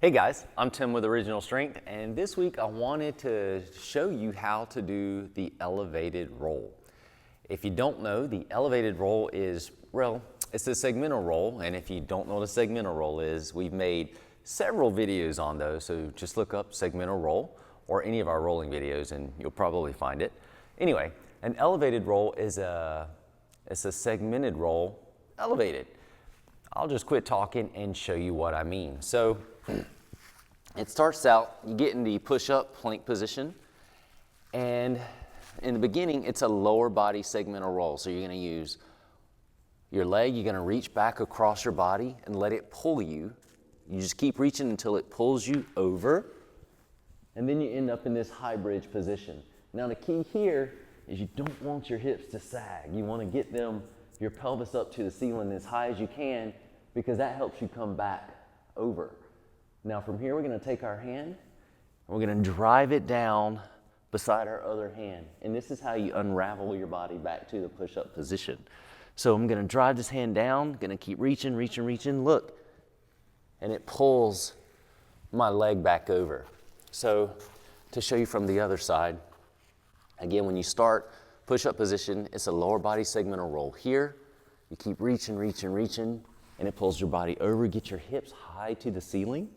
Hey guys, I'm Tim with Original Strength, and this week I wanted to show you how to do the elevated roll. If you don't know, the elevated roll is, well, it's a segmental roll, and if you don't know what a segmental roll is, we've made several videos on those, so just look up segmental roll or any of our rolling videos and you'll probably find it. Anyway, an elevated roll is it's a segmented roll elevated. I'll just quit talking and show you what I mean. So it starts out, you get in the push-up plank position, and in the beginning, it's a lower body segmental roll. So you're gonna use your leg, you're gonna reach back across your body and let it pull you. You just keep reaching until it pulls you over, and then you end up in this high bridge position. Now the key here is you don't want your hips to sag. You wanna get your pelvis up to the ceiling as high as you can, because that helps you come back over. Now from here, we're gonna take our hand and we're gonna drive it down beside our other hand. And this is how you unravel your body back to the push-up position. So I'm gonna drive this hand down, gonna keep reaching, look, and it pulls my leg back over. So to show you from the other side, again, when you start push-up position, it's a lower body segmental roll. Here, you keep reaching, and it pulls your body over. Get your hips high to the ceiling.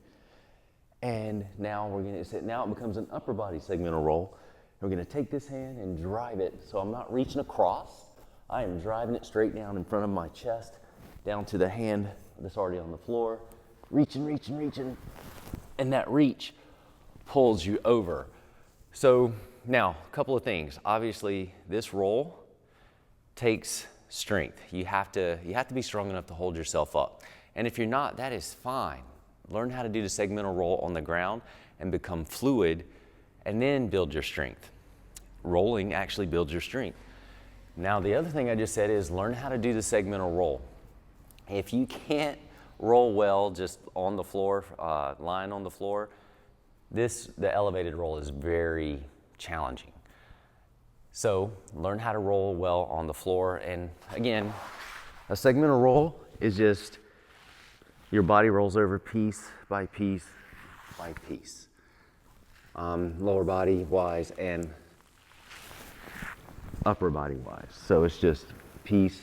And now it becomes an upper body segmental roll. We're gonna take this hand and drive it. So I'm not reaching across. I am driving it straight down in front of my chest, down to the hand that's already on the floor. Reaching. And that reach pulls you over. So now, a couple of things. Obviously, this roll takes strength. You have to be strong enough to hold yourself up. And if you're not, that is fine. Learn how to do the segmental roll on the ground and become fluid, and then build your strength. Rolling actually builds your strength. Now, the other thing I just said is learn how to do the segmental roll. If you can't roll well just on the floor, lying on the floor, the elevated roll is very challenging. So learn how to roll well on the floor. And again, a segmental roll is just your body rolls over piece by piece by piece, lower body wise and upper body wise. So it's just piece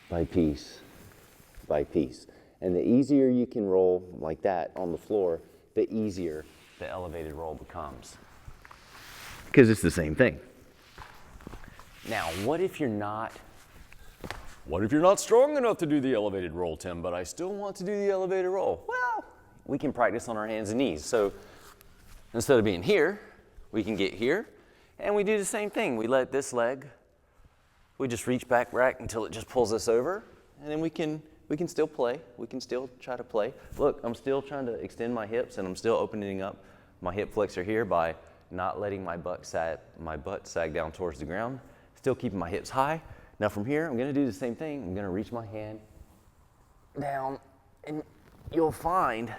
by piece by piece. And the easier you can roll like that on the floor, the easier the elevated roll becomes, because it's the same thing. Now, what if you're not strong enough to do the elevated roll, Tim, but I still want to do the elevated roll? Well, we can practice on our hands and knees. So instead of being here, we can get here, and we do the same thing. We let this leg, we just reach back until it just pulls us over, and then we can still play. We can still try to play. Look, I'm still trying to extend my hips, and I'm still opening up my hip flexor here by not letting my butt sag down towards the ground. Still keeping my hips high. Now from here, I'm gonna do the same thing. I'm gonna reach my hand down, and you'll find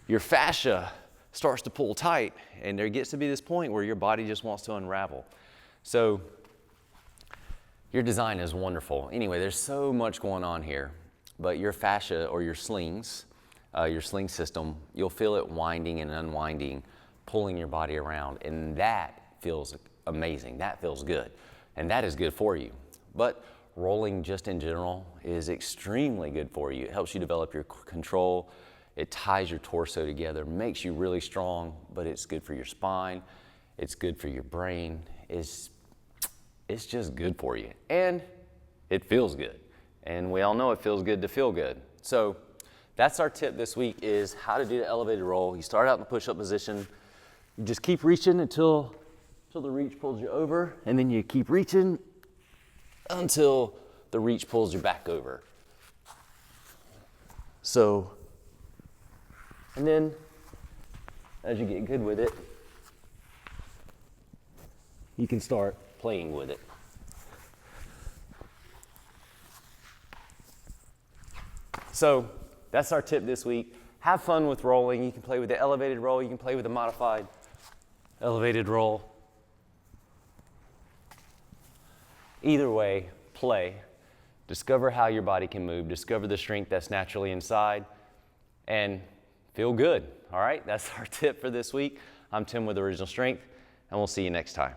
your fascia starts to pull tight, and there gets to be this point where your body just wants to unravel. So your design is wonderful. Anyway, there's so much going on here, but your fascia or your slings, your sling system, you'll feel it winding and unwinding, pulling your body around, and that feels amazing. That feels good. And that is good for you. But rolling just in general is extremely good for you. It helps you develop your control. It ties your torso together, makes you really strong, but it's good for your spine. It's good for your brain. It's just good for you. And it feels good. And we all know it feels good to feel good. So that's our tip this week, is how to do the elevated roll. You start out in the push-up position. You just keep reaching until the reach pulls you over, and then you keep reaching until the reach pulls you back over. So, and then as you get good with it, you can start playing with it. So that's our tip this week. Have fun with rolling. You can play with the elevated roll. You can play with the modified elevated roll. Either way, play. Discover how your body can move. Discover the strength that's naturally inside, and feel good. All right, that's our tip for this week. I'm Tim with Original Strength, and we'll see you next time.